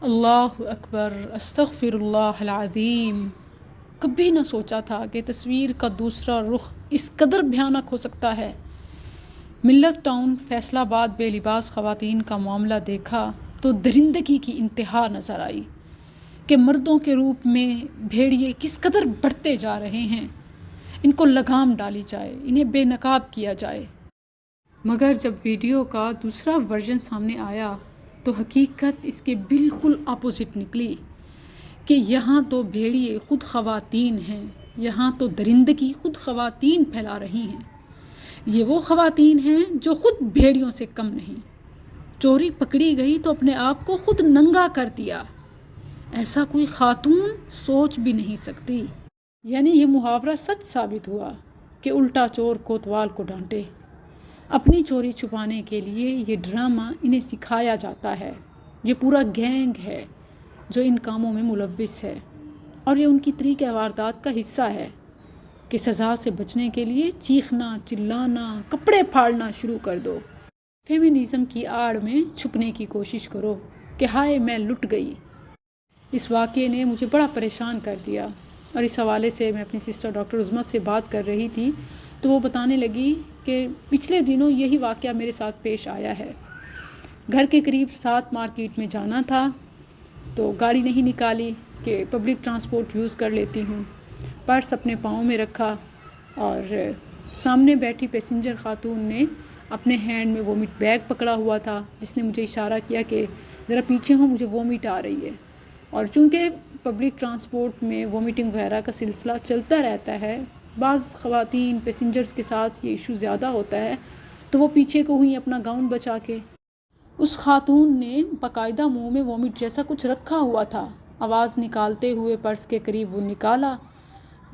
اللہ اکبر، استغفر اللہ العظیم۔ کبھی نہ سوچا تھا کہ تصویر کا دوسرا رخ اس قدر بھیانک ہو سکتا ہے۔ ملت ٹاؤن فیصل آباد بے لباس خواتین کا معاملہ دیکھا تو درندگی کی انتہا نظر آئی کہ مردوں کے روپ میں بھیڑیے کس قدر بڑھتے جا رہے ہیں۔ ان کو لگام ڈالی جائے، انہیں بے نقاب کیا جائے۔ مگر جب ویڈیو کا دوسرا ورژن سامنے آیا تو حقیقت اس کے بالکل اپوزٹ نکلی کہ یہاں تو بھیڑیے خود خواتین ہیں، یہاں تو درندگی خود خواتین پھیلا رہی ہیں۔ یہ وہ خواتین ہیں جو خود بھیڑیوں سے کم نہیں۔ چوری پکڑی گئی تو اپنے آپ کو خود ننگا کر دیا۔ ایسا کوئی خاتون سوچ بھی نہیں سکتی۔ یعنی یہ محاورہ سچ ثابت ہوا کہ الٹا چور کوتوال کو ڈانٹے۔ اپنی چوری چھپانے کے لیے یہ ڈرامہ انہیں سکھایا جاتا ہے۔ یہ پورا گینگ ہے جو ان کاموں میں ملوث ہے، اور یہ ان کی طریقہ واردات کا حصہ ہے کہ سزا سے بچنے کے لیے چیخنا، چلانا، کپڑے پھاڑنا شروع کر دو۔ فیمنزم کی آڑ میں چھپنے کی کوشش کرو کہ ہائے میں لٹ گئی۔ اس واقعے نے مجھے بڑا پریشان کر دیا، اور اس حوالے سے میں اپنی سسٹر ڈاکٹر عظمت سے بات کر رہی تھی تو وہ بتانے لگی کہ پچھلے دنوں یہی واقعہ میرے ساتھ پیش آیا ہے۔ گھر کے قریب 7 مارکیٹ میں جانا تھا تو گاڑی نہیں نکالی کہ پبلک ٹرانسپورٹ یوز کر لیتی ہوں۔ پرس اپنے پاؤں میں رکھا اور سامنے بیٹھی پیسنجر خاتون نے اپنے ہینڈ میں وومٹ بیگ پکڑا ہوا تھا، جس نے مجھے اشارہ کیا کہ ذرا پیچھے ہوں، مجھے وومٹ آ رہی ہے۔ اور چونکہ پبلک ٹرانسپورٹ میں وومٹنگ وغیرہ کا سلسلہ چلتا رہتا ہے، بعض خواتین پیسنجرز کے ساتھ یہ ایشو زیادہ ہوتا ہے، تو وہ پیچھے کو ہوئی اپنا گاؤن بچا کے۔ اس خاتون نے باقاعدہ منہ میں وومٹ جیسا کچھ رکھا ہوا تھا۔ آواز نکالتے ہوئے پرس کے قریب وہ نکالا۔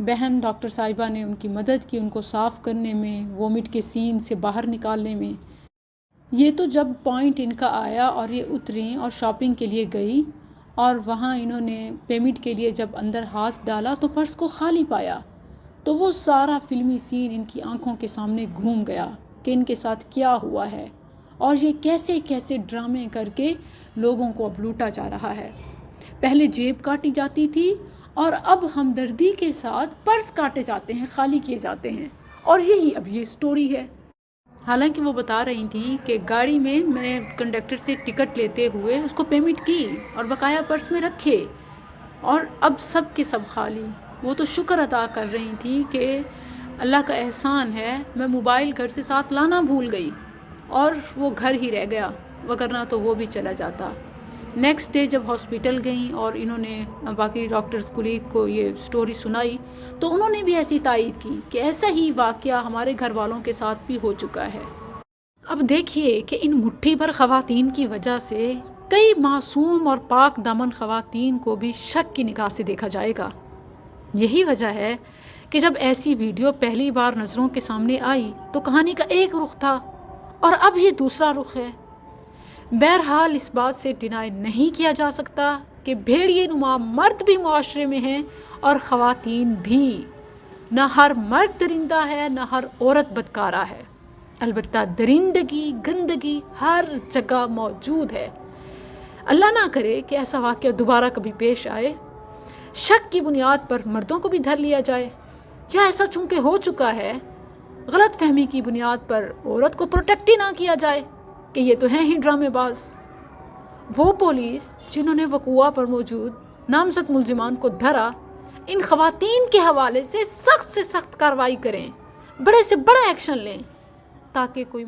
بہن ڈاکٹر صاحبہ نے ان کی مدد کی، ان کو صاف کرنے میں، وومٹ کے سین سے باہر نکالنے میں۔ یہ تو جب پوائنٹ ان کا آیا اور یہ اتریں اور شاپنگ کے لیے گئی، اور وہاں انہوں نے پیمنٹ کے لیے جب اندر ہاتھ ڈالا تو پرس کو خالی پایا، تو وہ سارا فلمی سین ان کی آنکھوں کے سامنے گھوم گیا کہ ان کے ساتھ کیا ہوا ہے، اور یہ کیسے کیسے ڈرامے کر کے لوگوں کو اب لوٹا جا رہا ہے۔ پہلے جیب کاٹی جاتی تھی، اور اب ہمدردی کے ساتھ پرس کاٹے جاتے ہیں، خالی کیے جاتے ہیں، اور یہی اب یہ سٹوری ہے۔ حالانکہ وہ بتا رہی تھیں کہ گاڑی میں نے کنڈکٹر سے ٹکٹ لیتے ہوئے اس کو پیمنٹ کی اور بقایا پرس میں رکھے، اور اب سب کے سب خالی۔ وہ تو شکر ادا کر رہی تھی کہ اللہ کا احسان ہے میں موبائل گھر سے ساتھ لانا بھول گئی اور وہ گھر ہی رہ گیا، وگرنہ تو وہ بھی چلا جاتا۔ نیکسٹ ڈے جب ہاسپٹل گئیں اور انہوں نے باقی ڈاکٹرز کولیگ کو یہ سٹوری سنائی تو انہوں نے بھی ایسی تائید کی کہ ایسا ہی واقعہ ہمارے گھر والوں کے ساتھ بھی ہو چکا ہے۔ اب دیکھیے کہ ان مٹھی بھر خواتین کی وجہ سے کئی معصوم اور پاک دامن خواتین کو بھی شک کی نگاہ سے دیکھا جائے گا۔ یہی وجہ ہے کہ جب ایسی ویڈیو پہلی بار نظروں کے سامنے آئی تو کہانی کا ایک رخ تھا، اور اب یہ دوسرا رخ ہے۔ بہرحال اس بات سے ڈینائی نہیں کیا جا سکتا کہ بھیڑیے نما مرد بھی معاشرے میں ہیں اور خواتین بھی۔ نہ ہر مرد درندہ ہے، نہ ہر عورت بدکارہ ہے، البتہ درندگی، گندگی ہر جگہ موجود ہے۔ اللہ نہ کرے کہ ایسا واقعہ دوبارہ کبھی پیش آئے، شک کی بنیاد پر مردوں کو بھی دھر لیا جائے، یا ایسا چونکہ ہو چکا ہے غلط فہمی کی بنیاد پر عورت کو پروٹیکٹ ہی نہ کیا جائے کہ یہ تو ہیں ہی ڈرامے باز۔ وہ پولیس جنہوں نے وقوعہ پر موجود نامزد ملزمان کو دھرا، ان خواتین کے حوالے سے سخت کارروائی کریں، بڑے سے بڑا ایکشن لیں، تاکہ کوئی